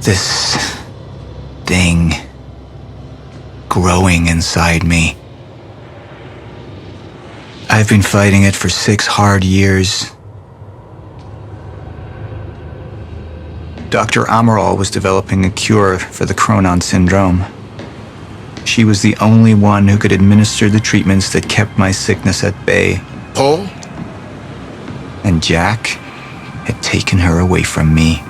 This thing growing inside me. I've been fighting it for 6 hard years. Dr. Amaral was developing a cure for the Cronon syndrome. She was the only one who could administer the treatments that kept my sickness at bay. Paul? And Jack had taken her away from me.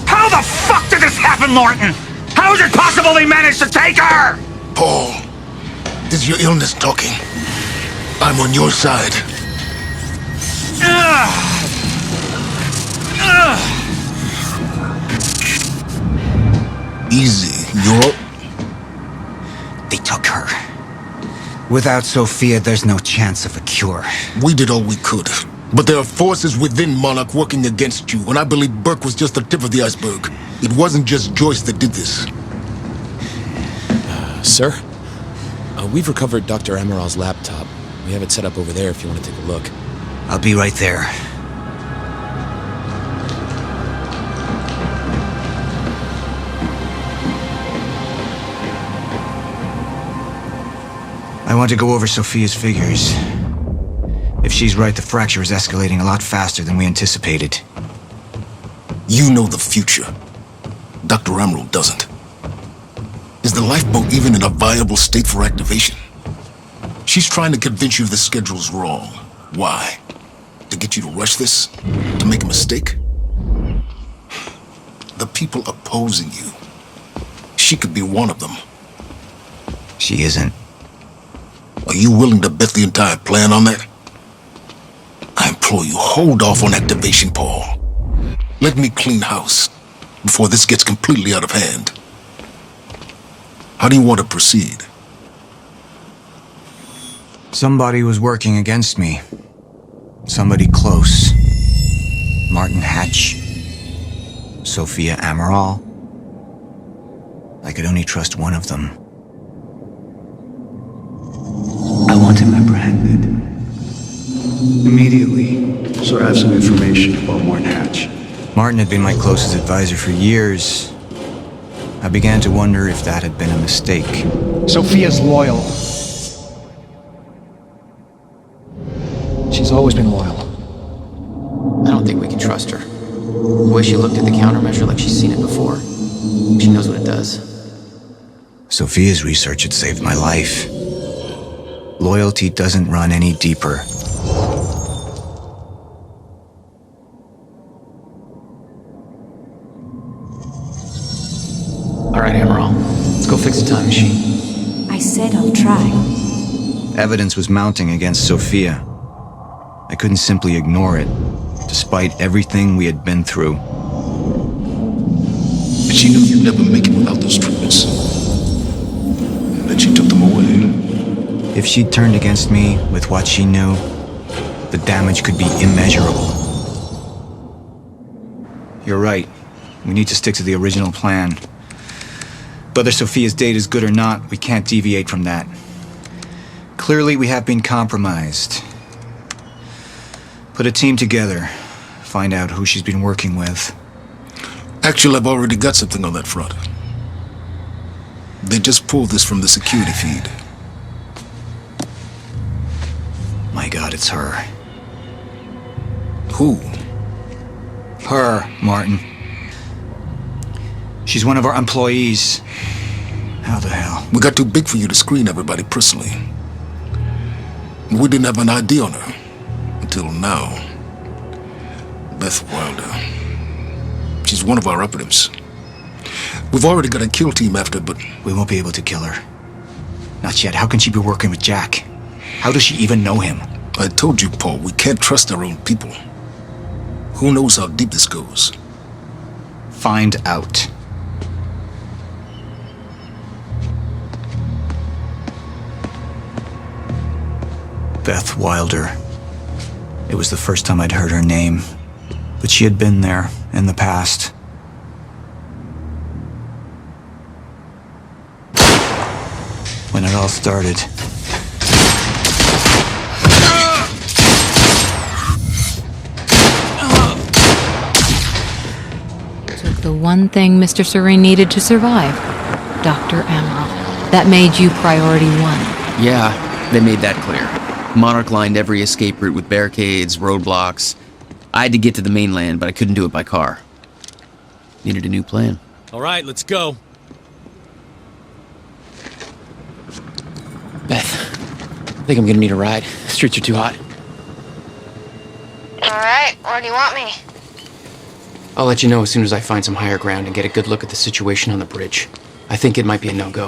How the fuck did this happen, Norton? How is it possible they managed to take her? Paul, this is your illness talking. I'm on your side. Easy, you're... They took her. Without Sophia, there's no chance of a cure. We did all we could. But there are forces within Monarch working against you, and I believe Burke was just the tip of the iceberg. It wasn't just Joyce that did this. Sir? We've recovered Dr. Amaral's laptop. We have it set up over there if you want to take a look. I'll be right there. I want to go over Sophia's figures. If she's right, the fracture is escalating a lot faster than we anticipated. You know the future. Dr. Amaral doesn't. Is the lifeboat even in a viable state for activation? She's trying to convince you the schedule's wrong. Why? To get you to rush this? To make a mistake? The people opposing you. She could be one of them. She isn't. Are you willing to bet the entire plan on that? I implore you, hold off on activation, Paul. Let me clean house before this gets completely out of hand. How do you want to proceed? Somebody was working against me. Somebody close. Martin Hatch. Sophia Amaral. I could only trust one of them. I want him apprehended. Immediately. So I have some information about Martin Hatch. Martin had been my closest advisor for years. I began to wonder if that had been a mistake. Sophia's loyal. She's always been loyal. I don't think we can trust her. The way she looked at the countermeasure like she's seen it before. She knows what it does. Sophia's research had saved my life. Loyalty doesn't run any deeper. All right, Amaral. Let's go fix the time machine. I said I'll try. Evidence was mounting against Sophia. I couldn't simply ignore it, despite everything we had been through. But she knew you'd never make it without those treatments. And then she took them away. If she'd turned against me with what she knew, the damage could be immeasurable. You're right. We need to stick to the original plan. Whether Sophia's date is good or not, we can't deviate from that. Clearly, we have been compromised. Put a team together. Find out who she's been working with. Actually, I've already got something on that front. They just pulled this from the security feed. My God, it's her. Who? Her, Martin. She's one of our employees. How the hell? We got too big for you to screen everybody personally. We didn't have an ID on her. Until now. Beth Wilder. She's one of our operatives. We've already got a kill team after, but... We won't be able to kill her. Not yet. How can she be working with Jack? How does she even know him? I told you, Paul, we can't trust our own people. Who knows how deep this goes? Find out. Beth Wilder. It was the first time I'd heard her name, but she had been there in the past. When it all started. one thing Mr. Serene needed to survive. Dr. Emerald. That made you priority one. Yeah, they made that clear. Monarch lined every escape route with barricades, roadblocks. I had to get to the mainland, but I couldn't do it by car. Needed a new plan. All right, let's go. Beth, I think I'm gonna need a ride. Streets are too hot. Alright, where do you want me? I'll let you know as soon as I find some higher ground and get a good look at the situation on the bridge. I think it might be a no-go.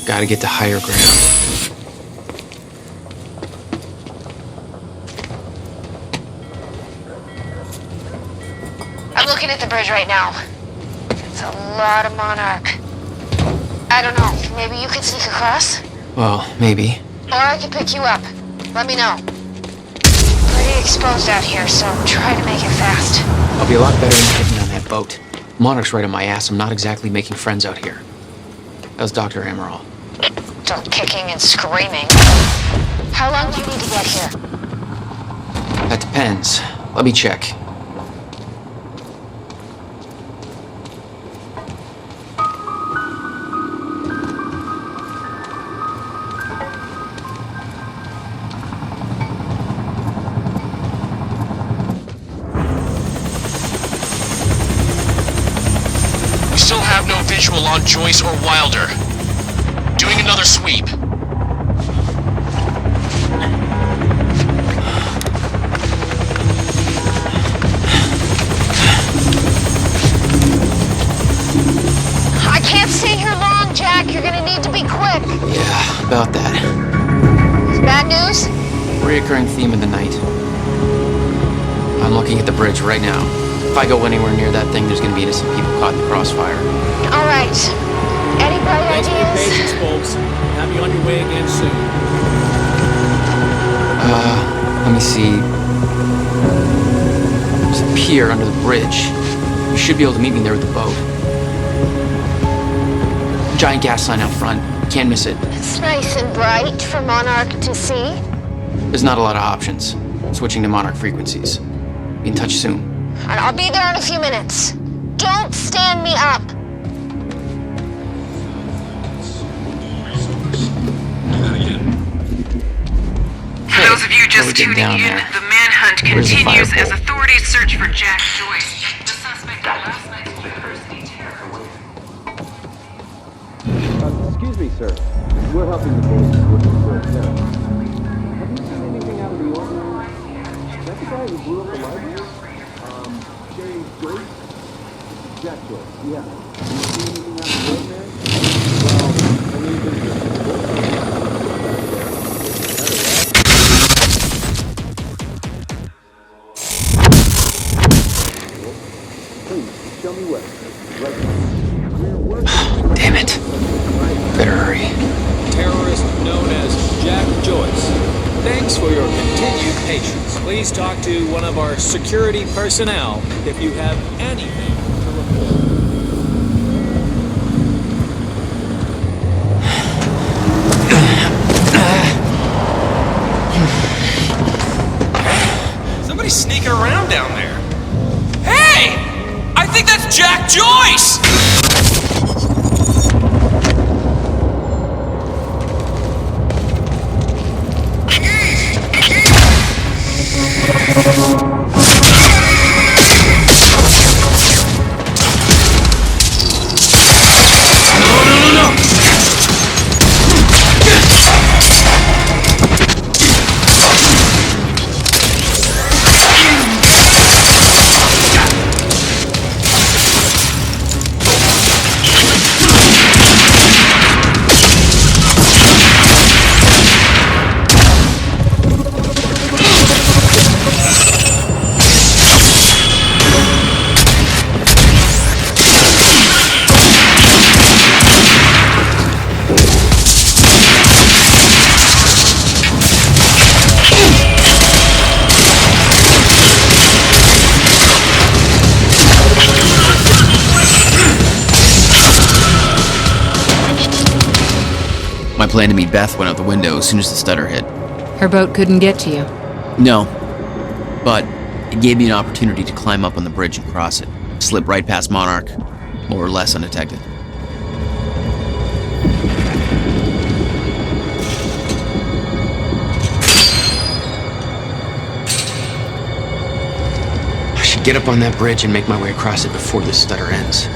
Gotta get to higher ground. I'm looking at the bridge right now. It's a lot of Monarch. I don't know, maybe you could sneak across? Well, maybe. Or I could pick you up. Let me know. Pretty exposed out here, so try to make it fast. I'll be a lot better than hitting on that boat. Monarch's right on my ass. I'm not exactly making friends out here. That was Dr. Emerald. Don't kicking and screaming. How long do you need to get here? That depends. Let me check. We still have no visual on Joyce or Wilder. Doing another sweep. I can't stay here long, Jack. You're gonna need to be quick. Yeah, about that. Bad news? Reoccurring theme of the night. I'm looking at the bridge right now. If I go anywhere near that thing, there's gonna be innocent people caught in the crossfire. All right. Any bright Thanks for your ideas? patience, folks. Have you on your way again soon. Let me see. There's a pier under the bridge. You should be able to meet me there with the boat. Giant gas sign out front. Can't miss it. It's nice and bright for Monarch to see. There's not a lot of options. Switching to Monarch frequencies. Be in touch soon. And I'll be there in a few minutes. Don't stand me up. For those of you How we just getting tuning down in, there? the manhunt Where's the continues firebolt? as authorities search for Jack Joyce, the suspect in last night's university terror. Excuse me, sir. We're helping the boys looking for a terrorist. Have you seen anything out of the ordinary? Is that the guy who blew up the library? Jerry Joyce? Jack Joyce, yeah. Have you seen anything out of the ordinary? Well, I mean, please, show me where. Right now. We're working. Damn it. Better hurry. Terrorist known as Jack Joyce. Thanks for your continued patience. Please talk to one of our security personnel if you have anything to report. Somebody's sneaking around down there. Hey! I think that's Jack Joyce! plan to meet Beth went out the window as soon as the stutter hit. Her boat couldn't get to you. No, but it gave me an opportunity to climb up on the bridge and cross it. Slip right past Monarch, more or less undetected. I should get up on that bridge and make my way across it before this stutter ends.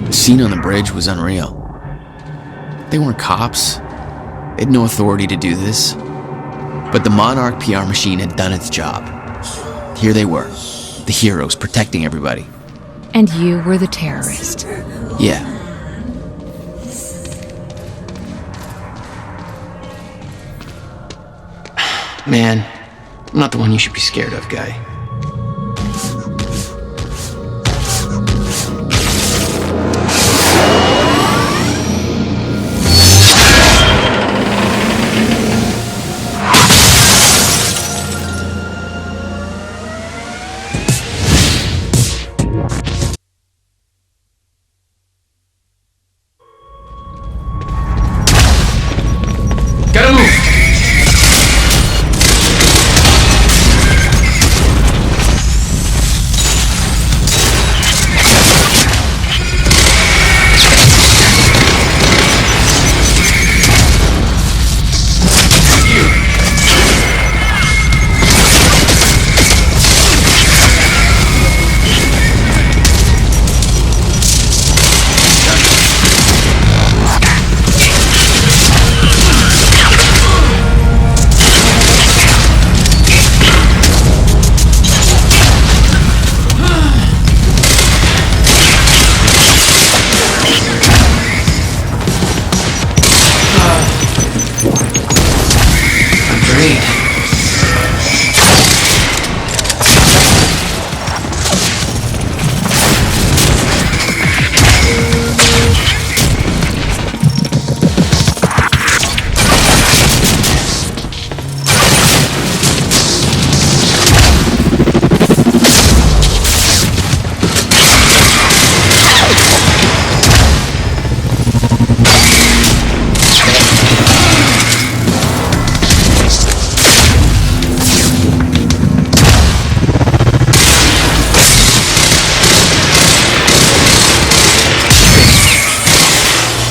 The scene on the bridge was unreal. They weren't cops. They had no authority to do this. But the Monarch PR machine had done its job. Here they were, the heroes protecting everybody. And you were the terrorist. Yeah. Man, I'm not the one you should be scared of, guy. Gotta move!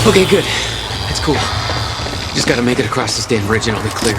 Okay, good. That's cool. Just gotta make it across this damn bridge and I'll be clear.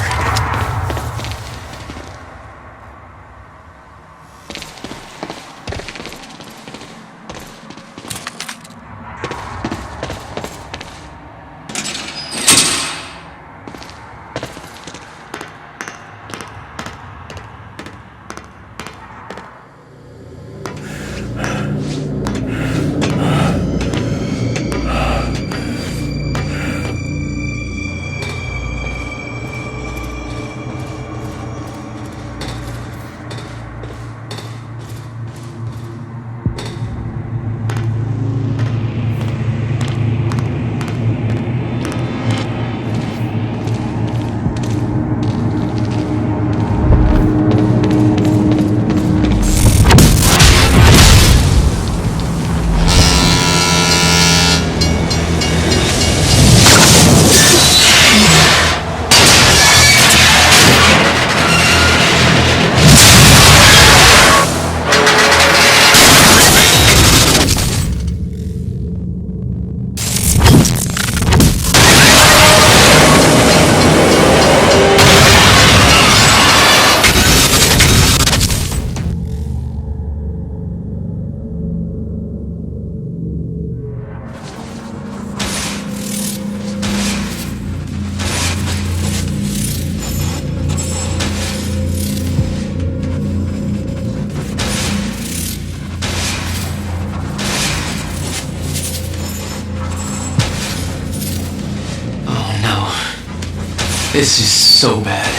This is so bad.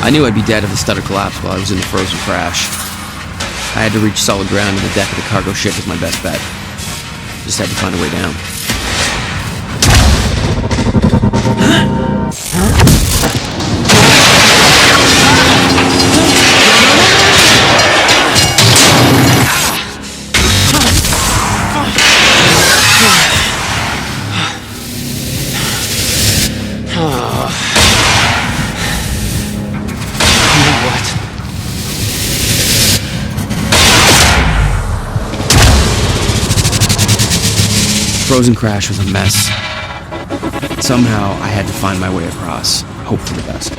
I knew I'd be dead if the stutter collapsed while I was in the frozen crash. I had to reach solid ground, and the deck of the cargo ship was my best bet. Just had to find a way down. Frozen crash was a mess. Somehow, I had to find my way across, hope for the best.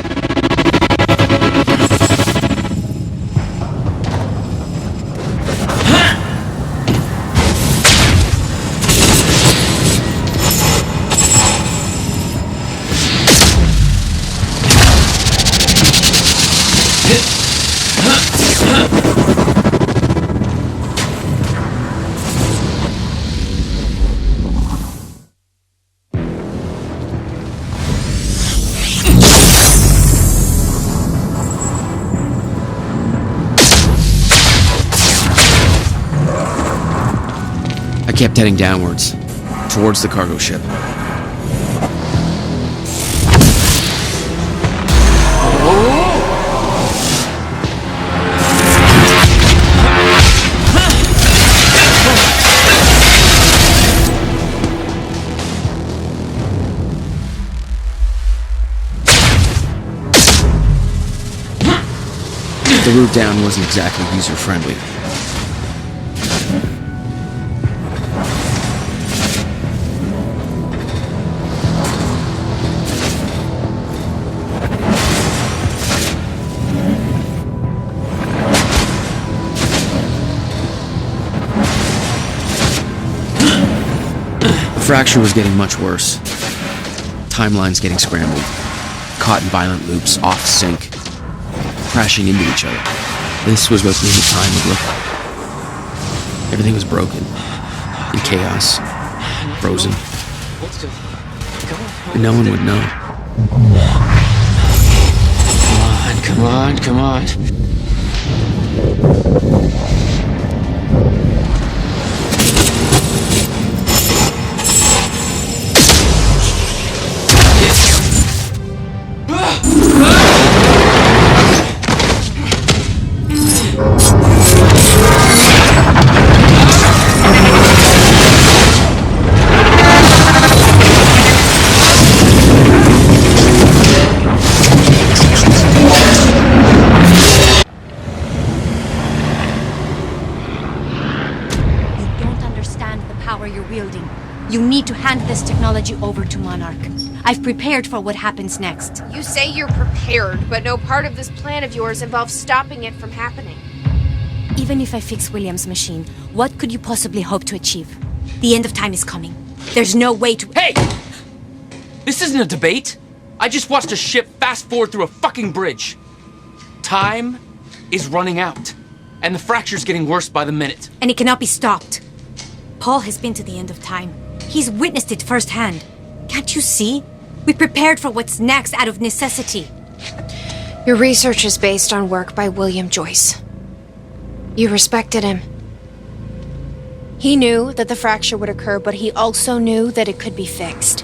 I kept heading downwards, towards the cargo ship. The route down wasn't exactly user-friendly. The fracture was getting much worse. Timelines getting scrambled, caught in violent loops, off sync, crashing into each other. This was what movie time would look like. Everything was broken, in chaos, frozen. And no one would know. Come on, come on. You need to hand this technology over to Monarch. I've prepared for what happens next. You say you're prepared, but no part of this plan of yours involves stopping it from happening. Even if I fix William's machine, what could you possibly hope to achieve? The end of time is coming. There's no way to— Hey! This isn't a debate. I just watched a ship fast forward through a fucking bridge. Time is running out, and the fracture's getting worse by the minute. And it cannot be stopped. Paul has been to the end of time. He's witnessed it firsthand. Can't you see? We prepared for what's next out of necessity. Your research is based on work by William Joyce. You respected him. He knew that the fracture would occur, but he also knew that it could be fixed.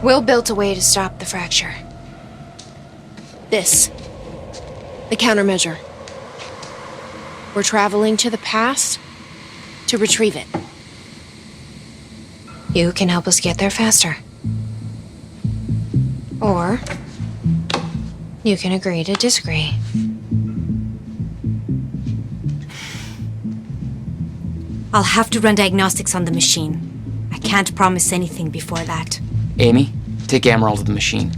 Will built a way to stop the fracture. This. The countermeasure. We're traveling to the past to retrieve it. You can help us get there faster. Or you can agree to disagree. I'll have to run diagnostics on the machine. I can't promise anything before that. Amy, take Emerald to the machine.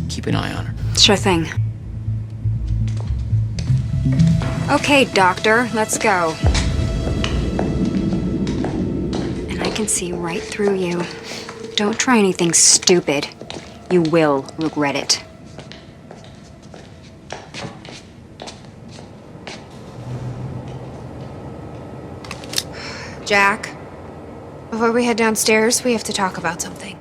Keep an eye on her. Sure thing. Okay, Doctor, let's go. And I can see right through you. Don't try anything stupid. You will regret it. Jack, before we head downstairs, we have to talk about something.